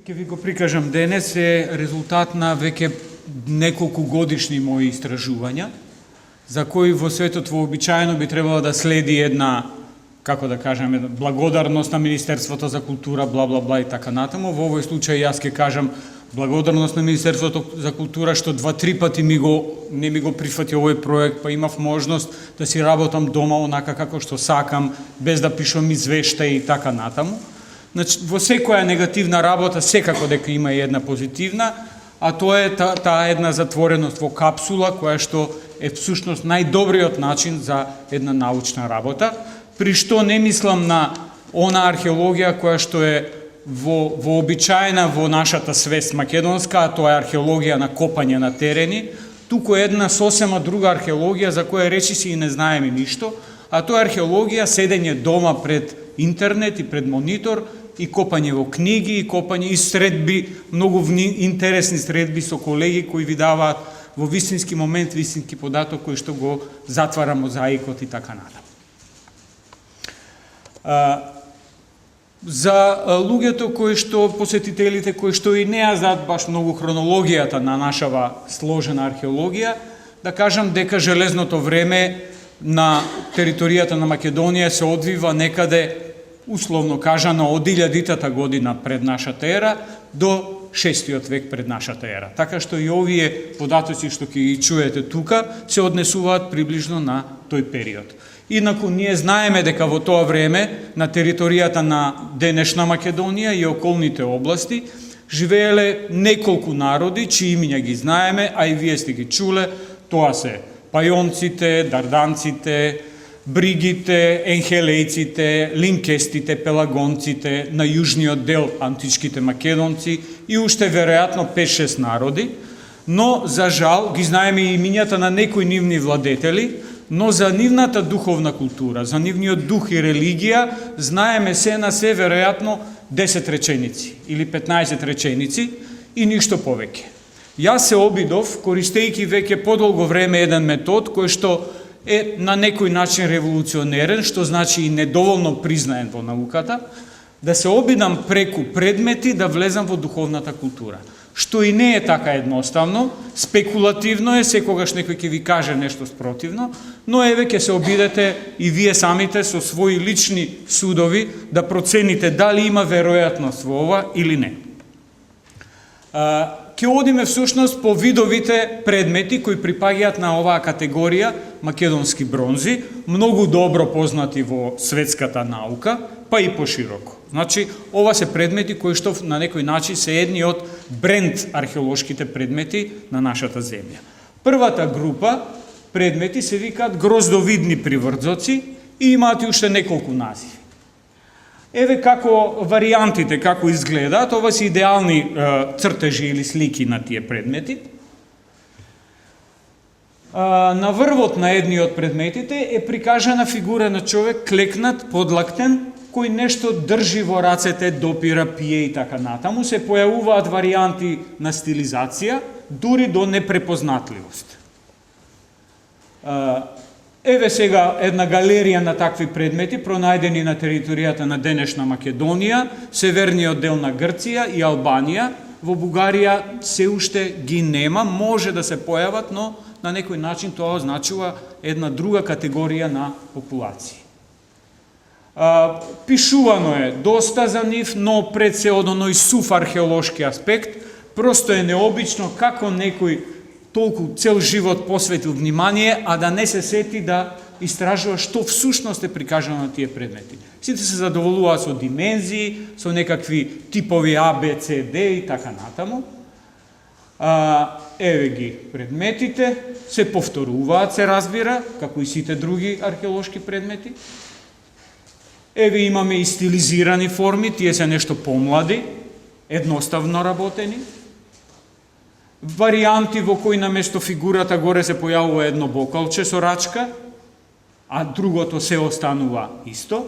ќе ви го прикажам денес е резултат на веќе неколку годишни мои истражувања, за кои во светот вообичаено би требало да следи една, како да кажам, една благодарност на Министерството за култура, бла бла бла и така натаму. Во овој случај јас ќе кажам благодарност на Министерството за култура што 2-3 пати не ми го прифати овој проект, па имав можност да си работам дома онака како што сакам, без да пишам извештаи и така натаму. Значи, во секоја негативна работа секако дека има и една позитивна, а тоа е таа една затвореност во капсула, која што е всушност најдобриот начин за една научна работа, при што не мислам на она археологија која што е вообичаена во нашата свест македонска, а тоа е археологија на копање на терени, туку една сосема друга археологија за која речиси и не знаеме ништо, а тоа е археологија седење дома пред интернет и пред монитор и копање во книги, и копање и средби, многу интересни средби со колеги кои ви даваат во вистински момент, вистински податок кој што го затвара мозаикот и така натаму. За луѓето кои што, посетителите кои што и не ја знаат баш многу хронологијата на нашава сложена археологија, да кажам дека железното време на територијата на Македонија се одвива некаде, условно кажано, од 1000-та година пред нашата ера до 6-тиот век пред нашата ера. Така што и овие податоци што ќе ги чуете тука се однесуваат приближно на тој период. Инаку ние знаеме дека во тоа време на територијата на денешна Македонија и околните области живееле неколку народи, чии имиња ги знаеме, а и вие сте ги чуле. Тоа се пајонците, дарданците, бригите, енхелејците, линкестите, пелагонците, на јужниот дел античките македонци и уште веројатно 5-6 народи, но за жал ги знаеме и имињата на некои нивни владетели, но за нивната духовна култура, за нивниот дух и религија, знаеме се на се веројатно 10 реченици или 15 реченици и ништо повеќе. Јас се обидов, користејќи веќе подолго време еден метод кој што е на некој начин револуционерен, што значи и недоволно признаен во науката, да се обидам преку предмети да влезам во духовната култура. Што и не е така едноставно, спекулативно е, секогаш некој ќе ви каже нешто спротивно, но еве ќе се обидете и вие самите со своји лични судови да процените дали има веројатност во ова или не. Ќе одиме всушност по видовите предмети кои припаѓаат на оваа категорија македонски бронзи, многу добро познати во светската наука, па и пошироко. Значи, ова се предмети кои што на некој начин се едни од бренд археолошките предмети на нашата земја. Првата група предмети се викаат гроздовидни приврдзоци и имаат и уште неколку називи. Еве како варијантите, како изгледаат, ова се идеални цртежи или слики на тие предмети. На врвот на едниот предметите е прикажана фигура на човек клекнат, подлактен, кој нешто држи во рацете, допира, пие и така натаму. Се појавуваат варијанти на стилизација, дури до непрепознатливост. Еве сега една галерија на такви предмети, пронајдени на територијата на денешна Македонија, северниот дел на Грција и Албанија. Во Бугарија се уште ги нема, може да се појават, но на некој начин тоа означува една друга категорија на популација. Пишувано е доста за нив, но пред се од оној сув археолошки аспект, просто е необично како некој толку цел живот посветил внимание, а да не се сети да истражува што всушност е прикажано на тие предмети. Сите се задоволуваат со димензии, со некакви типови А, Б, С, Д и така натаму. Еве ги предметите, се повторуваат, се разбира, како и сите други археолошки предмети. Еве имаме и стилизирани форми, тие се нешто помлади, едноставно работени. Варијанти во кои наместо фигурата горе се појавува едно бокалче со рачка, а другото се останува исто.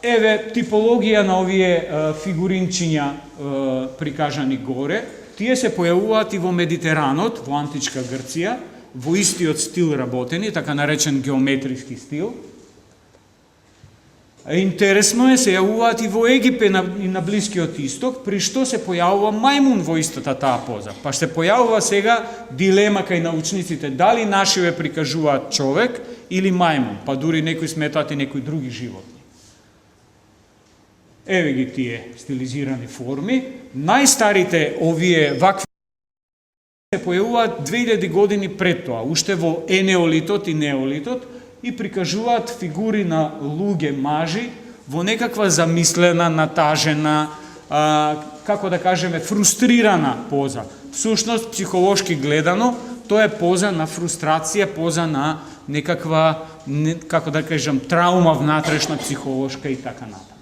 Еве типологија на овие фигуринчиња прикажани горе, тие се појавуваат и во Медитеранот, во античка Грција, во истиот стил работени, така наречен геометриски стил. Интересно се јавуваат и во Египет и на Блискиот Исток, при што се појавува мајмун во истата таа поза. Па се појавува сега дилема кај научниците, дали нашиве прикажуваат човек или мајмун, па дури некои сметаат и некои други животни. Еве ги тие стилизирани форми. Најстарите овие вакви се појавуваат 2000 години пред тоа, уште во енеолитот и неолитот, и прикажуваат фигури на луѓе, мажи, во некаква замислена, натажена, како да кажеме, фрустрирана поза. Всушност, психолошки гледано, тоа е поза на фрустрација, поза на некаква, како да кажем, траума внатрешна, психолошка и така натаму.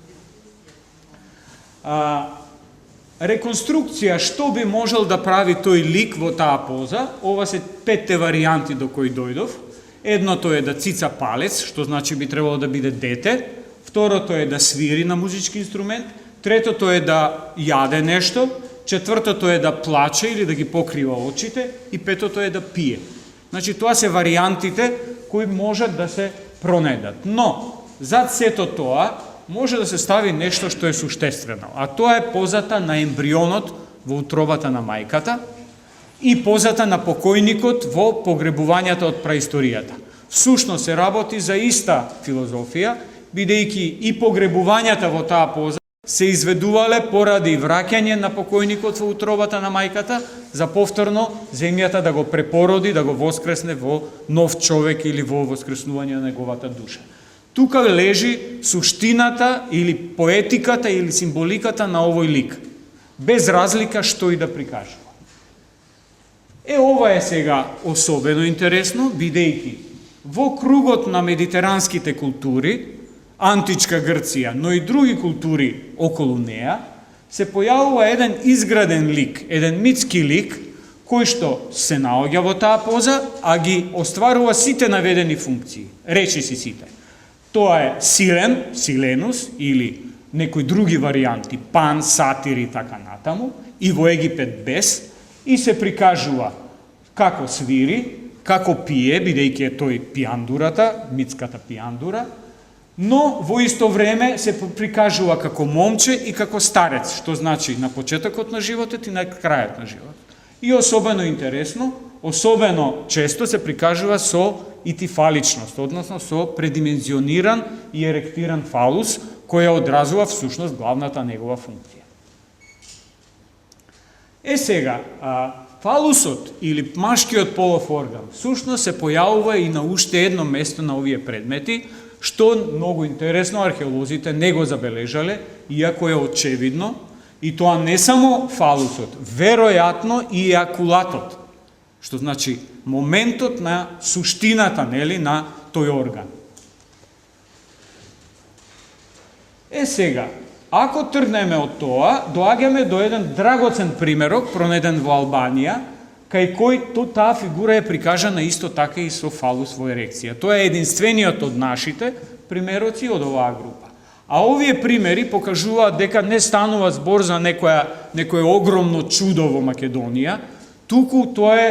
Реконструкција, што би можел да прави тој лик во таа поза, ова се 5 варијанти до кои дојдов. Едното е да цица палец, што значи би требало да биде дете. Второто е да свири на музички инструмент. Третото е да јаде нешто. Четвртото е да плаче или да ги покрива очите. И петото е да пие. Значи, тоа се варијантите кои можат да се пронајдат. Но, зад сето тоа, може да се стави нешто што е суштествено. А тоа е позата на ембрионот во утробата на мајката и позата на покојникот во погребувањата од праисторијата. Всушност се работи за иста филозофија, бидејќи и погребувањата во таа поза се изведувале поради враќање на покојникот во утробата на мајката, за повторно земјата да го препороди, да го воскресне во нов човек или во воскреснување на неговата душа. Тука лежи суштината или поетиката или символиката на овој лик, без разлика што и да прикажува. Ова е сега особено интересно, бидејќи во кругот на медитеранските култури, античка Грција, но и други култури околу неа, се појавува еден изграден лик, еден митски лик, кој што се наоѓа во таа поза, а ги остварува сите наведени функции, речиси сите. Тоа е силен, силенус, или некои други варијанти, пан, сатир и така натаму, и во Египет бес, и се прикажува како свири, како пие, бидејќи е тој пијандурата, митската пијандура, но во исто време се прикажува како момче и како старец, што значи на почетокот на животот и на крајот на животот. И особено интересно, особено често се прикажува со итифаличност, односно со предимензиониран и еректиран фалус, која одразува всушност главната негова функција. Сега, фалусот или машкиот полов орган всушност се појавува и на уште едно место на овие предмети, што многу интересно археолозите не го забележале, иако е очевидно, и тоа не само фалусот, веројатно и еакулатот, што значи моментот на суштината, нели, на тој орган. Сега, ако тргнеме од тоа, доаѓаме до еден драгоцен примерок, пронеден во Албанија, кај кој таа фигура е прикажана исто така и со фалус во ерекција. Тоа е единствениот од нашите примероци од оваа група. А овие примери покажуваат дека не станува збор за некое огромно чудо во Македонија, туку тоа е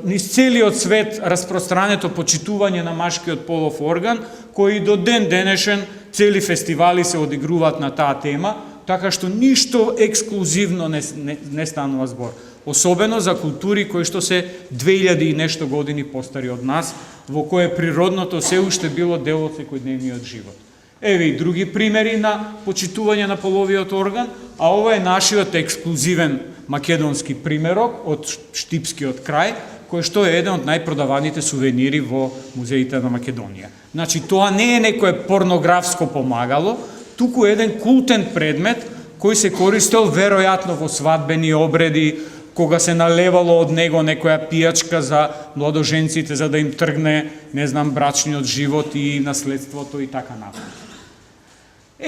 низ целиот свет распространето почитување на машкиот полов орган, кои до ден денешен цели фестивали се одигруваат на таа тема, така што ништо ексклузивно не станува збор. Особено за култури кои што се 2000 и нешто години постари од нас, во кое природното се уште било дел од секојдневниот живот. Еве и други примери на почитување на половиот орган, а ова е нашиот ексклузивен македонски примерок од Штипскиот крај, кој што е еден од најпродаваните сувенири во музеите на Македонија. Значи, тоа не е некое порнографско помагало, туку еден култен предмет кој се користел веројатно во свадбени обреди, кога се налевало од него некоја пијачка за младоженците за да им тргне, не знам, брачниот живот и наследството и така натаму.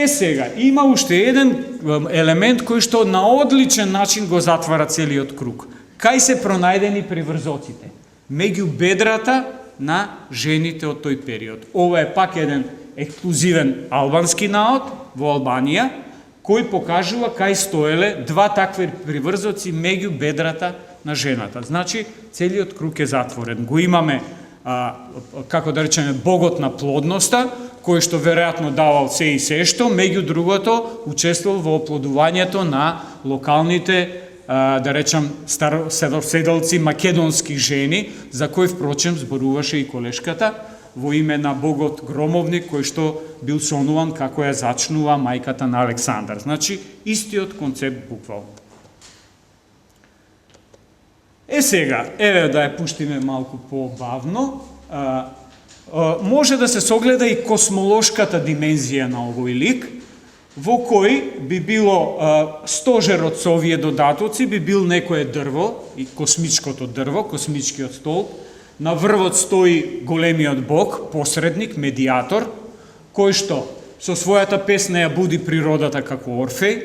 Сега, има уште еден елемент кој што на одличен начин го затвара целиот круг. Кај се пронајдени приврзоците? Меѓу бедрата на жените од тој период. Ова е пак еден ексклузивен албански наод во Албанија, кој покажува кај стоеле два такви приврзоци меѓу бедрата на жената. Значи, целиот круг е затворен. Го имаме, како да речеме, богот на плодноста, кој што веројатно давал се и се што, меѓу другото, учествувал во оплодувањето на локалните, да речам, седалци македонски жени, за кои впрочем зборуваше и колешката, во име на богот Громовник, кој што бил сонуван како ја зачнува мајката на Александар. Значи, истиот концепт буквално. Сега, еве да ја пуштиме малку по-бавно, може да се согледа и космолошката димензија на овој лик, во кој би било стожерот со овие додатоци, би бил некое дрво, и космичкото дрво, космичкиот столб, на врвот стои големиот бог, посредник, медиатор, кој што со својата песна ја буди природата како Орфеј,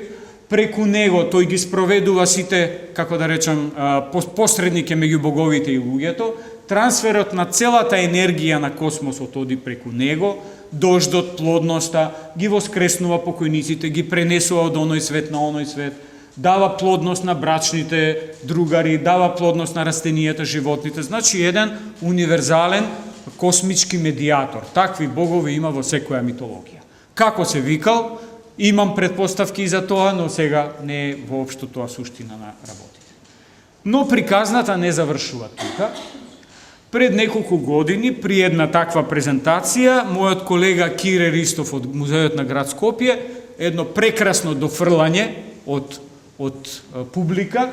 преку него тој ги спроведува сите, како да речам, посредник е меѓу боговите и луѓето, трансферот на целата енергија на космосот оди преку него, дождот, плодноста, ги воскреснува покојниците, ги пренесува од оној свет на оној свет, дава плодност на брачните другари, дава плодност на растенијата, животните. Значи, еден универзален космички медиатор. Такви богови има во секоја митологија. Како се викал? Имам предпоставки и за тоа, но сега не е воопшто тоа суштина на работите. Но приказната не завршува тука. Пред неколку години, при една таква презентација, мојот колега Кире Ристов од Музејот на град Скопје, едно прекрасно дофрлање од публика,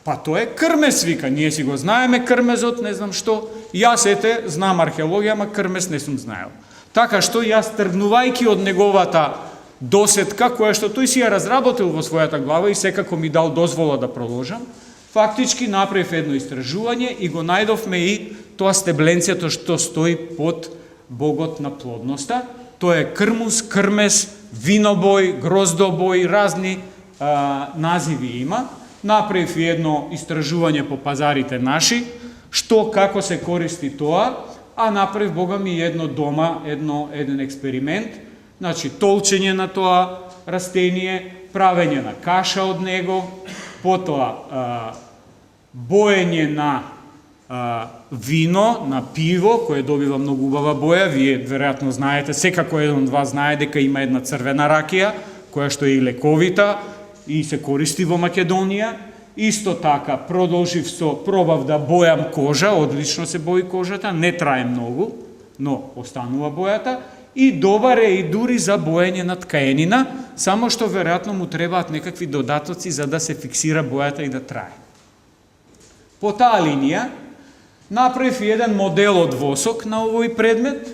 па тоа е крмес, вика, ние си го знаеме крмезот, не знам што, јас знам археологија, ама крмес не сум знаел. Така што јас тргнувајќи од неговата досетка, која што тој си ја разработил во својата глава и секако ми дал дозвола да продолжам, фактички направив едно истражување и го најдовме и тоа стебленцето што стои под богот на плодноста. Тоа е крмус, крмес, винобој, гроздобој, разни називи има. Направив и едно истражување по пазарите наши, што, како се користи тоа, а направив, Бога ми, едно дома, еден експеримент, значи, толчење на тоа растение, правење на каша од него, потоа боење на вино, на пиво, кое добива многу убава боја. Вие веројатно знаете, секако еден од вас знае дека има една црвена ракија, која што е и лековита и се користи во Македонија. Исто така, пробав да бојам кожа, одлично се бои кожата, не трае многу, но останува бојата. И добар е и дури за боење на ткаенина, само што веројатно му требаат некакви додатоци за да се фиксира бојата и да трае. По таа линија, направив еден модел од восок на овој предмет,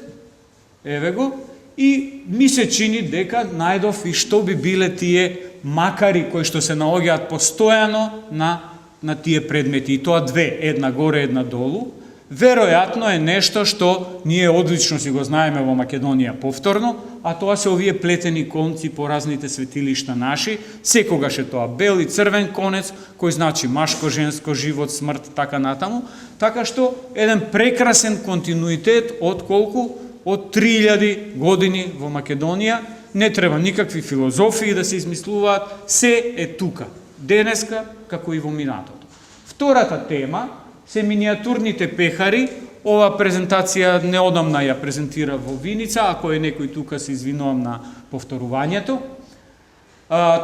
еве го, и ми се чини дека најдов и што би биле тие макари кои што се наоѓаат постојано на тие предмети, и тоа две, една горе, една долу. Веројатно е нешто што ние одлично си го знаеме во Македонија повторно, а тоа се овие плетени конци по разните светилишта наши. Секогаш е тоа бел и црвен конец, кој значи машко, женско, живот, смрт, така натаму. Така што еден прекрасен континуитет од колку? Од 3000 години во Македонија. Не треба никакви филозофии да се измислуваат, се е тука, денеска, како и во минатото. Втората тема се миниатурните пехари. Ова презентација неодамна ја презентира во Виница, ако е некој тука, се извинувам на повторувањето.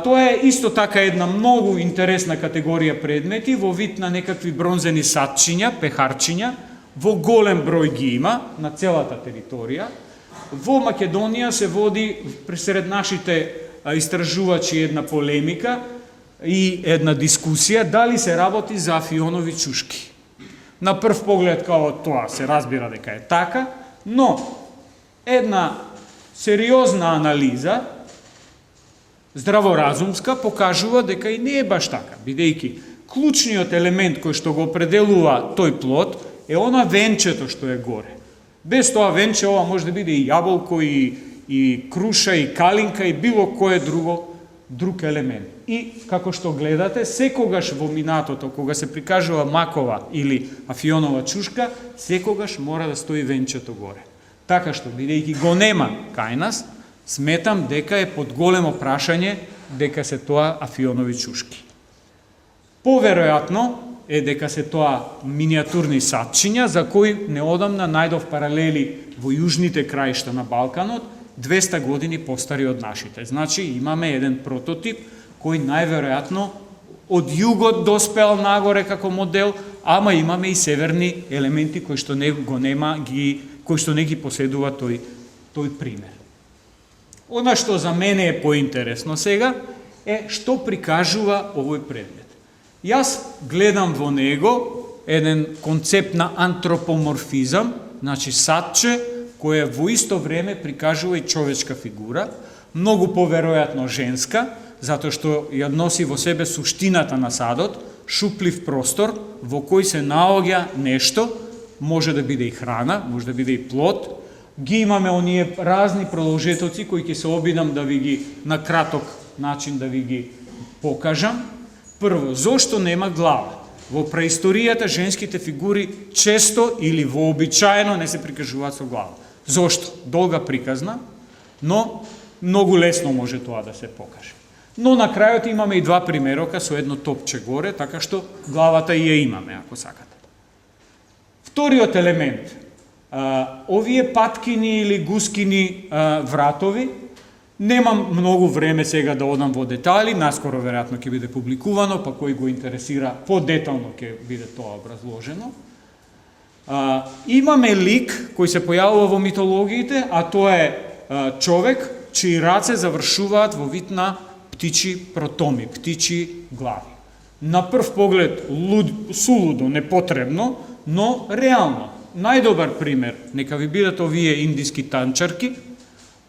Тоа е исто така една многу интересна категорија предмети во вид на некакви бронзени садчиња, пехарчиња, во голем број ги има на целата територија. Во Македонија се води пресред нашите истражувачи една полемика и една дискусија дали се работи за афионови чушки. На прв поглед као тоа се разбира дека е така, но една сериозна анализа, здраворазумска, покажува дека и не е баш така, бидејќи клучниот елемент кој што го определува тој плод е она венчето што е горе. Без тоа венче ова може да биде и јаболко, и круша, и калинка, и било кое друг елемент. И, како што гледате, секогаш во минатото, кога се прикажува макова или афионова чушка, секогаш мора да стои венчето горе. Така што, бидејќи го нема кај нас, сметам дека е под големо прашање дека се тоа афионови чушки. Поверојатно е дека се тоа миниатурни садчиња, за кои неодамна најдов паралели во јужните краишта на Балканот 200 години постари од нашите. Значи имаме еден прототип кој најверојатно од југот доспел нагоре како модел, ама имаме и северни елементи кои што не го нема, кои што не ги поседува тој пример. Она што за мене е поинтересно сега е што прикажува овој предмет. Јас гледам во него еден концепт на антропоморфизам, значи садче, кој во исто време прикажува и човечка фигура, многу поверојатно женска, затоа што ја носи во себе суштината на садот, шуплив простор во кој се наоѓа нешто, може да биде и храна, може да биде и плод. Ги имаме оние разни продолжетоци кои ќе се обидам да ви ги на краток начин да ви ги покажам. Прво, зошто нема глава? Во преисторијата женските фигури често или вообичаено не се прикажуваат со глава. Зошто? Долга приказна, но многу лесно може тоа да се покаже. Но на крајот имаме и два примерока со едно топче горе, така што главата и ја имаме, ако сакате. Вториот елемент, овие паткини или гускини вратови, немам многу време сега да одам во детали, наскоро веројатно ќе биде публикувано, па кој го интересира подетално ќе биде тоа образложено. Имаме лик кој се појавува во митологиите, а тоа е човек чии раце завршуваат во вид на птичи протоми, птичи глави. На прв поглед сулудо, непотребно, но реално. Најдобар пример, нека ви бидат овие индиски танчарки,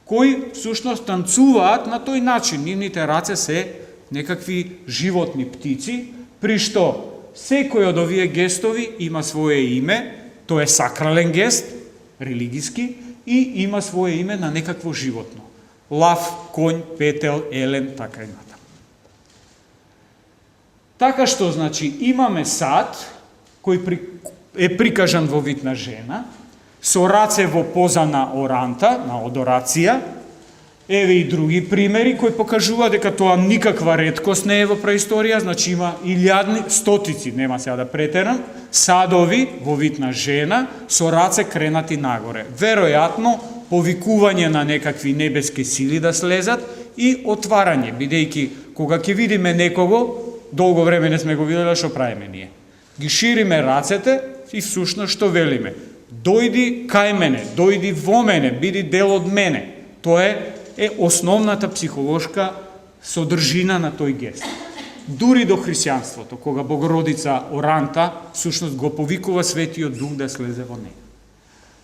кои всушност танцуваат на тој начин. Нивните раце се некакви животни птици, при што секој од овие гестови има свое име, тоа е сакрален гест, религиски, и има свое име на некакво животно. Лав, конј, петел, елен, така и натаму. Така што, значи, имаме сад, кој е прикажан во вид на жена, со раце во поза на оранта, на одорација. Еве и други примери кои покажува дека тоа никаква реткост не е во преисторија, значи има илјадни, стотици, нема сега да претерам, садови во вид на жена со раце кренати нагоре. Веројатно повикување на некакви небески сили да слезат и отварање, бидејќи кога ќе видиме некого, долго време не сме го виделе, што правиме ние? Ги шириме рацете и всушност што велиме? Дојди кај мене, дојди во мене, биди дел од мене. Тоа е основната психолошка содржина на тој гест. Дури до христијанството, кога Богородица Оранта всушност го повикува Светиот Дух да слезе во неја.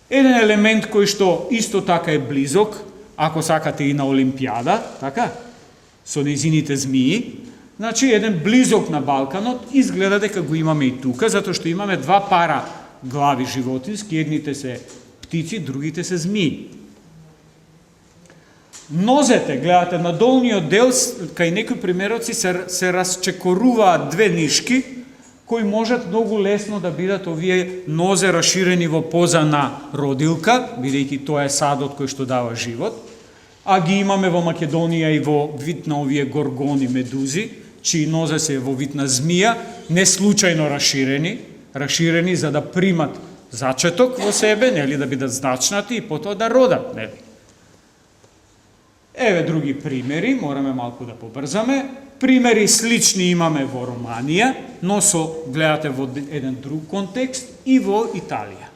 Еден елемент кој што исто така е близок, ако сакате и на Олимпијада, така, со нејзините змии, значи еден близок на Балканот, изгледа дека го имаме и тука, затоа што имаме два пара глави животински, едните се птици, другите се змии. Нозете, гледате, на долниот дел, кај некои примероци се расчекоруваат две нишки, кои можат многу лесно да бидат овие нозе расширени во поза на родилка, бидејќи тоа е садот кој што дава живот, а ги имаме во Македонија и во вид на овие горгони, медузи, чии нозе се во вид на змија, не случајно расширени за да примат зачеток во себе, нели, да бидат значнати и потоа да родат, нели. Еве други примери, мораме малку да побрзаме. Примери слични имаме во Романија, но со, гледате, во еден друг контекст и во Италија.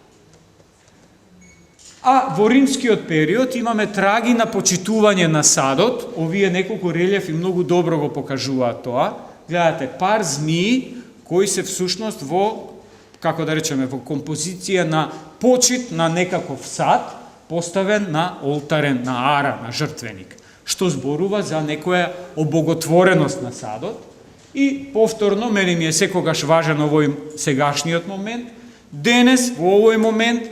А во римскиот период имаме траги на почитување на садот, овие неколку релјефи многу добро го покажуваат тоа. Гледате, пар змии кои се всушност во, како да речеме, во композиција на почит на некаков сад, поставен на олтарен, на ара, на жртвеник, што зборува за некоја обоготвореност на садот. И повторно, мене ми е секогаш важен овој сегашниот момент, денес, во овој момент,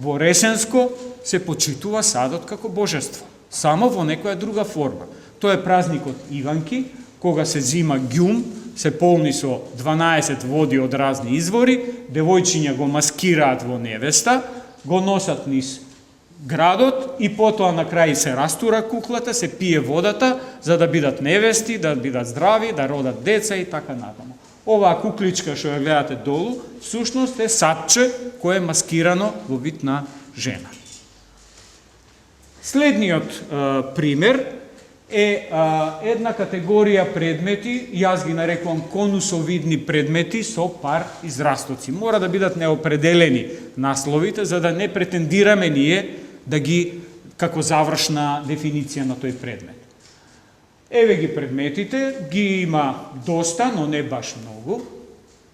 во Ресенско, се почитува садот како божество, само во некоја друга форма. Тоа е празникот Иванки, кога се зима ѓум, се полни со 12 води од разни извори, девојчиња го маскираат во невеста, го носат низ градот и потоа на крај се растура куклата, се пие водата за да бидат невести, да бидат здрави, да родат деца и така натаму. Оваа кукличка што ја гледате долу, всушност е садче кое е маскирано во вид на жена. Следниот пример е една категорија предмети, јас ги нарекувам конусовидни предмети со пар израстоци. Мора да бидат неопределени насловите, за да не претендираме ние да ги како завршна дефиниција на тој предмет. Еве ги предметите, ги има доста, но не баш многу.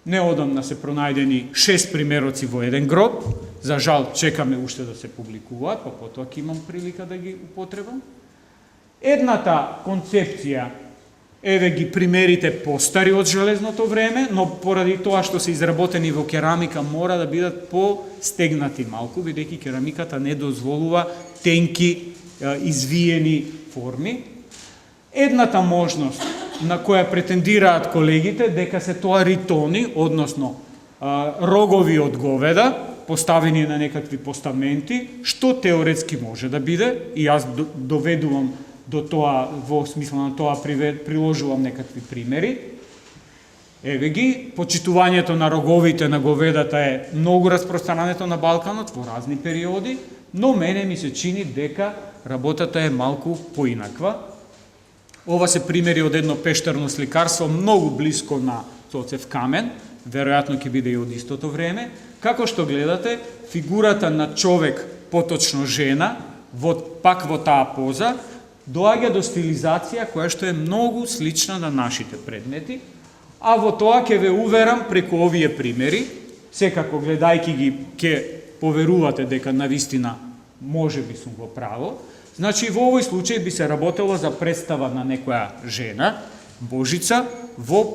Неодамна се пронајдени 6 примероци во еден гроб. За жал, чекаме уште да се публикуваат, па потоа ќе имам прилика да ги употребам. Едната концепција, еве ги примерите постари од железното време, но поради тоа што се изработени во керамика мора да бидат постегнати малку, бидејќи керамиката не дозволува тенки, извиени форми. Едната можност на која претендираат колегите дека се тоа ритони, односно рогови од говеда, поставени на некакви постаменти, што теоретски може да биде, и јас доведувам до тоа, во смисла на тоа приложувам некакви примери. Еве ги, почитувањето на роговите на говедата е многу распространето на Балканот во разни периоди, но мене ми се чини дека работата е малку поинаква. Ова се примери од едно пештерно сликарство многу блиско на Цоцев камен, веројатно ќе биде и од истото време. Како што гледате, фигурата на човек, поточно жена, пак во таа поза, доаѓа до стилизација која што е многу слична на нашите предмети, а во тоа ќе ве уверам преку овие примери, секако гледајќи ги ќе поверувате дека навистина може би сум во право. Значи, во овој случај би се работело за представа на некоја жена, Божица,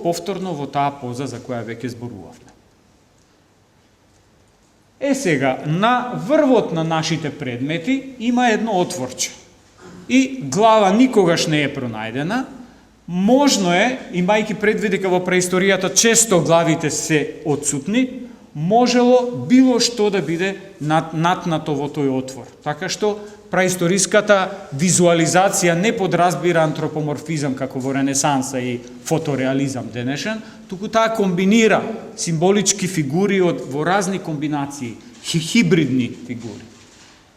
повторно во таа поза за која веќе зборувавме. Сега, на врвот на нашите предмети има едно отворче. И глава никогаш не е пронајдена. Можно е, имајќи предвид дека во преисторијата често главите се отсутни, можело било што да биде натнато во тој отвор. Така што праисториската визуализација не подразбира антропоморфизам како во Ренесанса и фотореализам денешен, туку таа комбинира символички фигури во разни комбинации, хибридни фигури.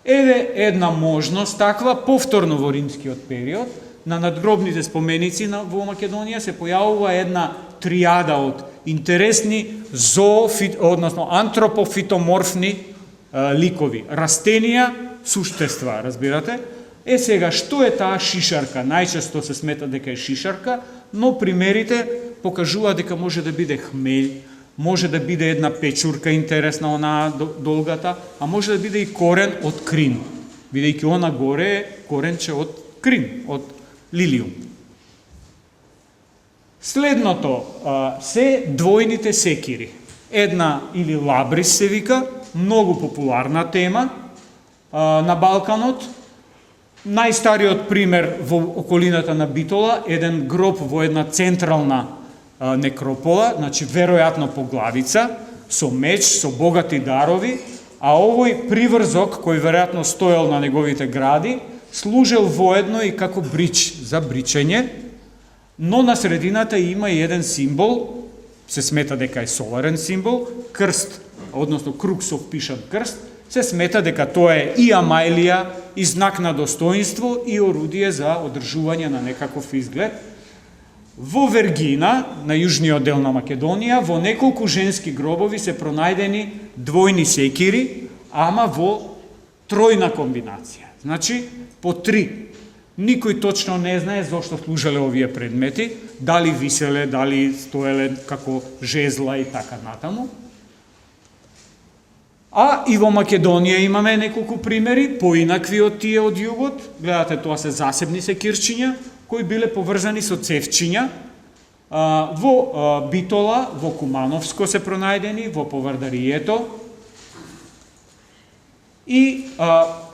Еве една можност таква, повторно во римскиот период, на надгробните споменици во Македонија се појавува една тријада од интересни односно антропофитоморфни ликови, растенија, суштества, разбирате? Сега, што е таа шишарка? Најчесто се смета дека е шишарка, но примерите покажуваат дека може да биде хмелј, може да биде една печурка интересна, онаа долгата, а може да биде и корен од крин, бидејќи она горе е коренче од крин, од лилиум. Следното се двојните секири. Една или лабрис се вика, многу популарна тема на Балканот. Најстариот пример во околината на Битола, еден гроб во една централна некропола, значи веројатно по главица, со меч, со богати дарови, а овој приврзок, кој веројатно стоел на неговите гради, служел воедно и како брич за бричење, но на средината има и еден символ, се смета дека е соларен символ, крст, односно круг со впишан крст, се смета дека тоа е и амајлија, и знак на достоинство, и орудие за одржување на некаков изглед. Во Вергина, на јужниот дел на Македонија, во неколку женски гробови се пронајдени двојни секири, ама во тројна комбинација. Значи, по 3. Никој точно не знае зошто служеле овие предмети, дали виселе, дали стоеле како жезла и така натаму. А и во Македонија имаме неколку примери, поинакви од тие од југот. Гледате, тоа се засебни секирчиња, кои биле поврзани со цевчиња. Во Битола, во Кумановско се пронајдени, во Повардарието. И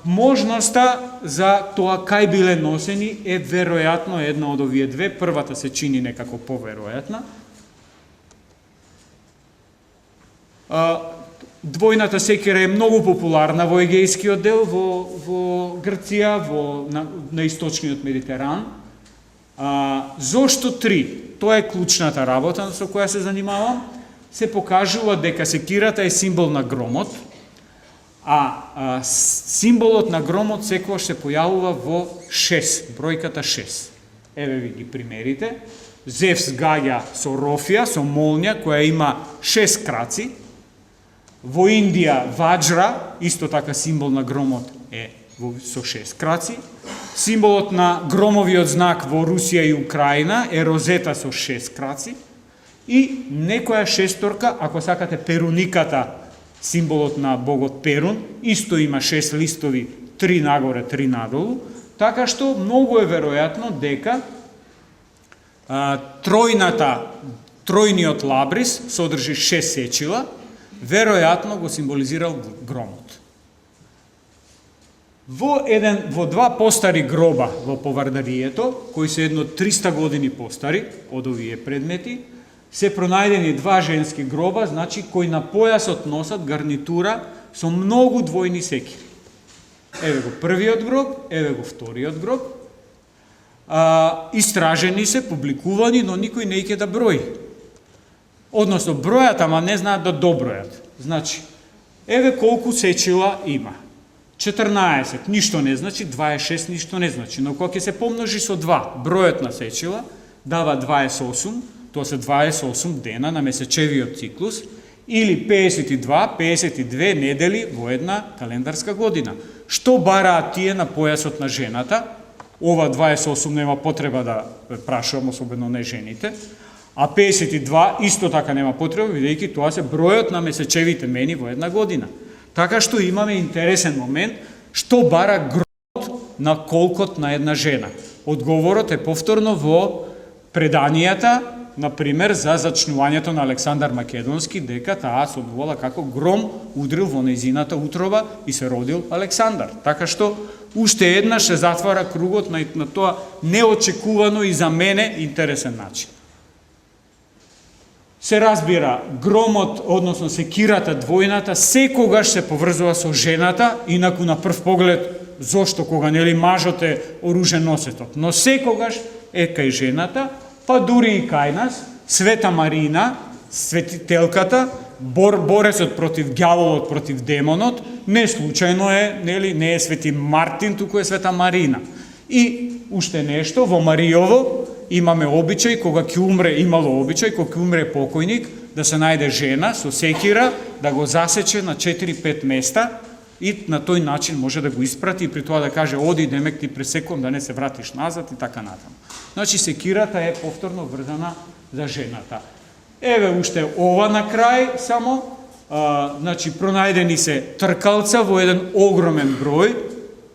можноста за тоа кај биле носени е веројатно една од овие две. Првата се чини некако поверојатна. Двојната секира е многу популарна во егејскиот дел, во Грција, на источниот Медитеран. Зошто 3? Тоа е клучната работа со која се занимавам. Се покажува дека секирата е символ на громот, символот на громот секогаш се појавува во 6, бројката 6. Еве ви ги примерите. Зевс гаѓа со рофија, со молња, која има 6 краци. Во Индија ваджра, исто така символ на громот е со 6 краци. Символот на громовиот знак во Русија и Украина е розета со 6 краци. И некоја шесторка, ако сакате перуниката, символот на богот Перун, исто има 6 листови, 3 нагоре, 3 надолу, така што многу е веројатно дека тројниот лабрис содржи 6 сечила, веројатно го символизирал громот. Во два постари гроба во Повардарието, кои се едно 300 години постари од овие предмети, се пронајдени два женски гроба, значи кои на појасот носат гарнитура со многу двојни секири. Еве го првиот гроб, еве го вториот гроб. Истражени се, публикувани, но никој не ќе да брои. Односно, бројат, ама не знаат да добројат. Значи, еве колку сечила има. 14, ништо не значи, 26 ништо не значи, но кога ќе се помножи со 2, бројот на сечила дава 28, тоа се 28 дена на месечевиот циклус, или 52 недели во една календарска година. Што бараат тие на појасот на жената? Ова 28 нема потреба да прашувам, особено не жените, а 52 исто така нема потреба, бидејќи тоа се бројот на месечевите мени во една година. Така што имаме интересен момент, што бара громот на колкот на една жена. Одговорот е повторно во преданијата, например, за зачнувањето на Александар Македонски, дека таа сонувала како гром удрил во нејзината утроба и се родил Александар. Така што уште еднаш се затвара кругот на тоа неочекувано и за мене интересен начин. Се разбира, громот, односно секирата двојната, секогаш се поврзува со жената, инаку на прв поглед, зошто кога нели мажот е оружен носетот, но секогаш е кај жената, па дури и кај нас, Света Марина, светителката, борецот против ѓаволот, против демонот, не случајно е, нели, не е Свети Мартин, туку е Света Марина. И уште нешто, во Мариово имаме обичај, кога ќе умре, имало обичај, кога ќе умре покојник, да се најде жена со секира, да го засече на 4-5 места и на тој начин може да го испрати и при тоа да каже оди, демек ти пресекувам да не се вратиш назад и така натаму. Значи секирата е повторно врзана за жената. Еве уште ова на крај само, значи пронајдени се тркалца во еден огромен број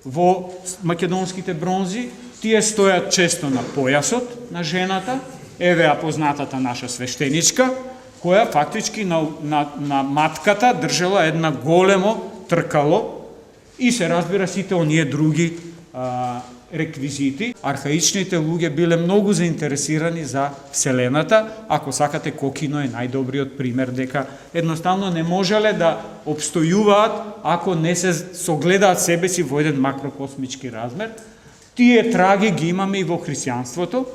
во македонските бронзи. Тие стојат често на појасот на жената. Еве ја познатата наша свештеничка, која фактички на матката држала една големо тркало и се разбира сите оние други реквизити. Архаичните луѓе биле многу заинтересирани за Вселената, ако сакате Кокино е најдобриот пример дека едноставно не можеле да обстојуваат ако не се согледаат себе си во еден макрокосмички размер. Тие траги ги имаме и во христијанството,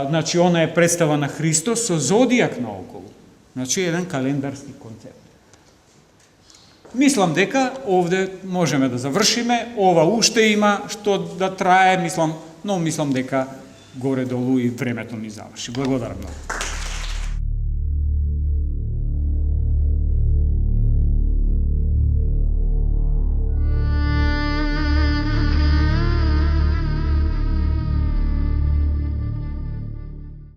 значи она е представа на Христос со зодијак наоколу, значи еден календарски концепт. Мислам дека овде можеме да завршиме, ова уште има што да трае, но мислам дека горе-долу и времето ни заврши. Благодарам многу.